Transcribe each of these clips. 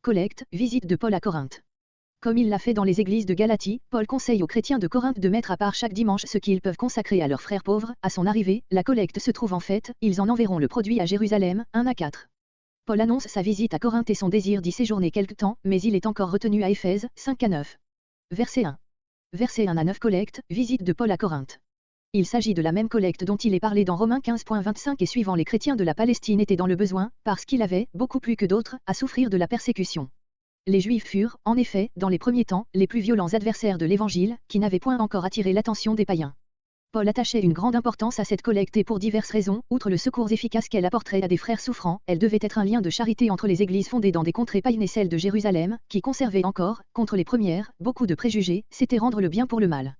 collecte, visite de Paul à Corinthe. Comme il l'a fait dans les églises de Galatie, Paul conseille aux chrétiens de Corinthe de mettre à part chaque dimanche ce qu'ils peuvent consacrer à leurs frères pauvres. À son arrivée, la collecte se trouve en fait, ils en enverront le produit à Jérusalem, 1 à 4. Paul annonce sa visite à Corinthe et son désir d'y séjourner quelque temps, mais il est encore retenu à Éphèse, 5 à 9. Verset 1. Verset 1 à 9 collecte, visite de Paul à Corinthe. Il s'agit de la même collecte dont il est parlé dans Romains 15.25 et suivant. Les chrétiens de la Palestine étaient dans le besoin, parce qu'il avait, beaucoup plus que d'autres, à souffrir de la persécution. Les Juifs furent, en effet, dans les premiers temps, les plus violents adversaires de l'Évangile, qui n'avaient point encore attiré l'attention des païens. Paul attachait une grande importance à cette collecte et pour diverses raisons. Outre le secours efficace qu'elle apporterait à des frères souffrants, elle devait être un lien de charité entre les églises fondées dans des contrées païennes et celles de Jérusalem, qui conservaient encore, contre les premières, beaucoup de préjugés, c'était rendre le bien pour le mal.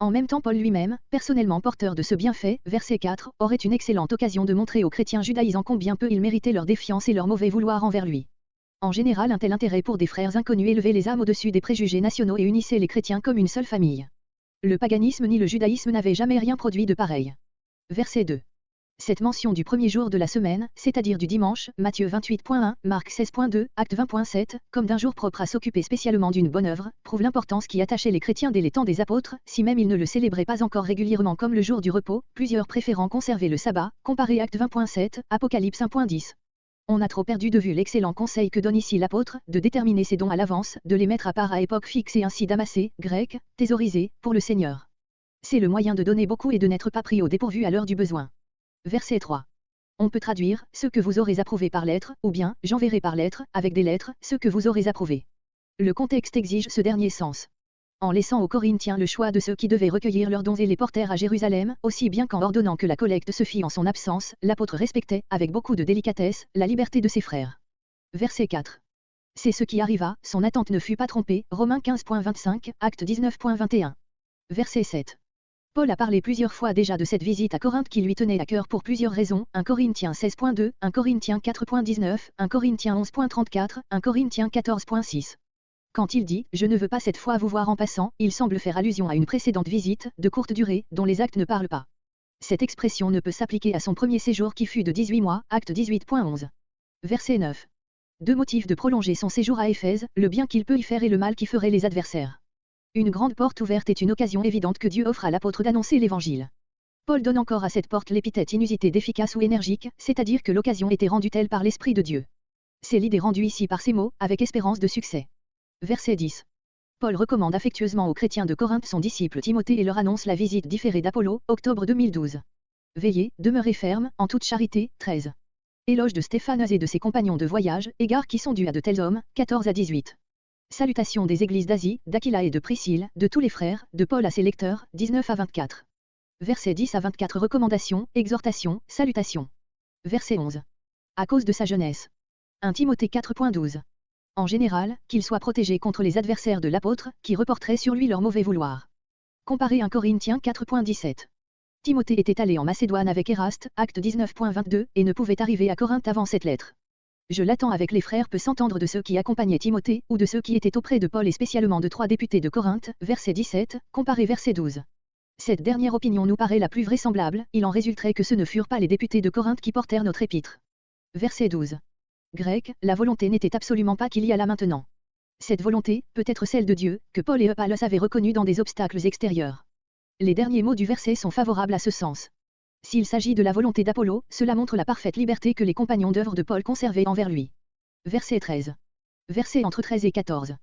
En même temps Paul lui-même, personnellement porteur de ce bienfait, verset 4, aurait une excellente occasion de montrer aux chrétiens judaïsants combien peu ils méritaient leur défiance et leur mauvais vouloir envers lui. En général un tel intérêt pour des frères inconnus élevait les âmes au-dessus des préjugés nationaux et unissait les chrétiens comme une seule famille. Le paganisme ni le judaïsme n'avaient jamais rien produit de pareil. Verset 2. Cette mention du premier jour de la semaine, c'est-à-dire du dimanche, Matthieu 28.1, Marc 16.2, Acte 20.7, comme d'un jour propre à s'occuper spécialement d'une bonne œuvre, prouve l'importance qui attachait les chrétiens dès les temps des apôtres, si même ils ne le célébraient pas encore régulièrement comme le jour du repos, plusieurs préférant conserver le sabbat, comparé Acte 20.7, Apocalypse 1.10. On a trop perdu de vue l'excellent conseil que donne ici l'apôtre, de déterminer ses dons à l'avance, de les mettre à part à époque fixe et ainsi d'amassés, grec, thésaurisés, pour le Seigneur. C'est le moyen de donner beaucoup et de n'être pas pris au dépourvu à l'heure du besoin. Verset 3. On peut traduire, ce que vous aurez approuvé par lettre, ou bien, j'enverrai par lettre, avec des lettres, ce que vous aurez approuvé. Le contexte exige ce dernier sens. En laissant aux Corinthiens le choix de ceux qui devaient recueillir leurs dons et les portèrent à Jérusalem, aussi bien qu'en ordonnant que la collecte se fît en son absence, l'apôtre respectait, avec beaucoup de délicatesse, la liberté de ses frères. Verset 4. C'est ce qui arriva, son attente ne fut pas trompée, Romains 15.25, Acte 19.21. Verset 7. Paul a parlé plusieurs fois déjà de cette visite à Corinthe qui lui tenait à cœur pour plusieurs raisons, 1 Corinthiens 16.2, 1 Corinthiens 4.19, 1 Corinthiens 11.34, 1 Corinthiens 14.6. Quand il dit « Je ne veux pas cette fois vous voir en passant », il semble faire allusion à une précédente visite, de courte durée, dont les actes ne parlent pas. Cette expression ne peut s'appliquer à son premier séjour qui fut de 18 mois, Acte 18.11. Verset 9. Deux motifs de prolonger son séjour à Éphèse, le bien qu'il peut y faire et le mal qui ferait les adversaires. Une grande porte ouverte est une occasion évidente que Dieu offre à l'apôtre d'annoncer l'Évangile. Paul donne encore à cette porte l'épithète inusitée d'efficace ou énergique, c'est-à-dire que l'occasion était rendue telle par l'Esprit de Dieu. C'est l'idée rendue ici par ces mots, avec espérance de succès. Verset 10. Paul recommande affectueusement aux chrétiens de Corinthe son disciple Timothée et leur annonce la visite différée d'Apollo, octobre 2012. Veillez, demeurez fermes, en toute charité, 13. Éloge de Stéphanas et de ses compagnons de voyage, égards qui sont dus à de tels hommes, 14 à 18. Salutations des églises d'Asie, d'Aquila et de Priscille, de tous les frères, de Paul à ses lecteurs, 19 à 24. Verset 10 à 24 recommandations, exhortations, salutations. Verset 11. À cause de sa jeunesse. 1 Timothée 4.12. En général, qu'il soit protégé contre les adversaires de l'apôtre, qui reporteraient sur lui leur mauvais vouloir. Comparé 1 Corinthiens 4.17. Timothée était allé en Macédoine avec Éraste, Acte 19.22, et ne pouvait arriver à Corinthe avant cette lettre. Je l'attends avec les frères peut s'entendre de ceux qui accompagnaient Timothée, ou de ceux qui étaient auprès de Paul et spécialement de 3 députés de Corinthe, verset 17, comparé verset 12. Cette dernière opinion nous paraît la plus vraisemblable, il en résulterait que ce ne furent pas les députés de Corinthe qui portèrent notre épître. Verset 12. Grec, la volonté n'était absolument pas qu'il y a là maintenant. Cette volonté, peut être celle de Dieu, que Paul et Apollos avaient reconnue dans des obstacles extérieurs. Les derniers mots du verset sont favorables à ce sens. S'il s'agit de la volonté d'Apollo, cela montre la parfaite liberté que les compagnons d'œuvre de Paul conservaient envers lui. Verset 13. Verset entre 13 et 14.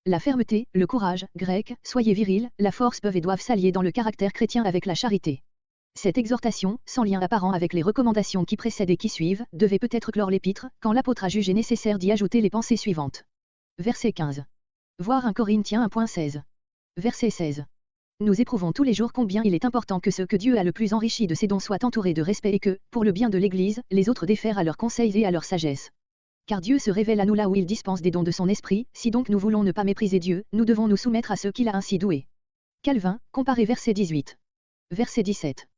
La fermeté, le courage, grec, soyez viril, la force peuvent et doivent s'allier dans le caractère chrétien avec la charité. Cette exhortation, sans lien apparent avec les recommandations qui précèdent et qui suivent, devait peut-être clore l'épître, quand l'apôtre a jugé nécessaire d'y ajouter les pensées suivantes. Verset 15. Voir 1 Corinthiens 1.16. Verset 16. Nous éprouvons tous les jours combien il est important que ceux que Dieu a le plus enrichis de ses dons soient entourés de respect et que, pour le bien de l'Église, les autres défèrent à leurs conseils et à leur sagesse. Car Dieu se révèle à nous là où il dispense des dons de son esprit, si donc nous voulons ne pas mépriser Dieu, nous devons nous soumettre à ceux qu'il a ainsi doués. Calvin, comparé verset 18. Verset 17.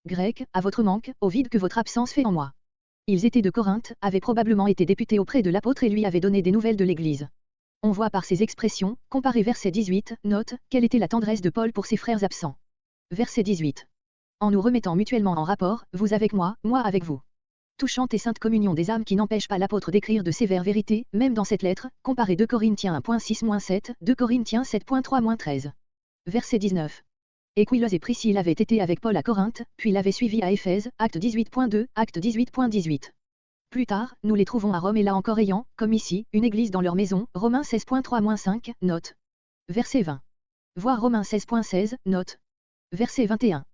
Grec, à votre manque, au vide que votre absence fait en moi. Ils étaient de Corinthe, avaient probablement été députés auprès de l'apôtre et lui avaient donné des nouvelles de l'Église. On voit par ces expressions, comparé verset 18, note, quelle était la tendresse de Paul pour ses frères absents. Verset 18. En nous remettant mutuellement en rapport, vous avec moi avec vous. Touchante et sainte communion des âmes qui n'empêche pas l'apôtre d'écrire de sévères vérités, même dans cette lettre, comparez 2 Corinthiens 1.6-7, 2 Corinthiens 7.3-13. Verset 19. Aquilose et Priscille avaient été avec Paul à Corinthe, puis l'avaient suivi à Éphèse, acte 18.2, acte 18.18. Plus tard, nous les trouvons à Rome et là encore ayant, comme ici, une église dans leur maison, Romains 16.3-5, note. Verset 20. Voir Romains 16.16, note. Verset 21.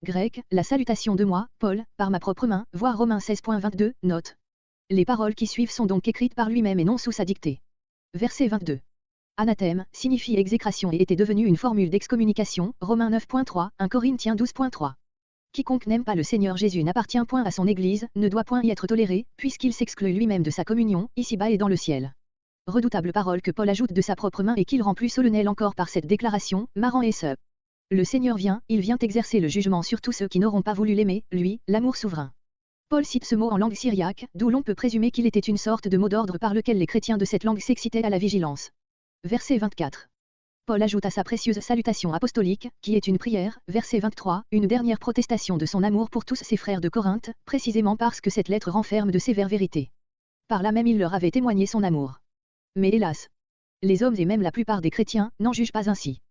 Grec, la salutation de moi, Paul, par ma propre main, voir Romains 16.22, note. Les paroles qui suivent sont donc écrites par lui-même et non sous sa dictée. Verset 22. Anathème signifie exécration et était devenu une formule d'excommunication, Romains 9.3, 1 Corinthiens 12.3. Quiconque n'aime pas le Seigneur Jésus n'appartient point à son Église, ne doit point y être toléré, puisqu'il s'exclut lui-même de sa communion, ici-bas et dans le ciel. Redoutable parole que Paul ajoute de sa propre main et qu'il rend plus solennelle encore par cette déclaration, marrant et sub. Le Seigneur vient, il vient exercer le jugement sur tous ceux qui n'auront pas voulu l'aimer, lui, l'amour souverain. Paul cite ce mot en langue syriaque, d'où l'on peut présumer qu'il était une sorte de mot d'ordre par lequel les chrétiens de cette langue s'excitaient à la vigilance. Verset 24. Paul ajoute à sa précieuse salutation apostolique, qui est une prière, verset 23, une dernière protestation de son amour pour tous ses frères de Corinthe, précisément parce que cette lettre renferme de sévères vérités. Par là même il leur avait témoigné son amour. Mais hélas, les hommes et même la plupart des chrétiens n'en jugent pas ainsi.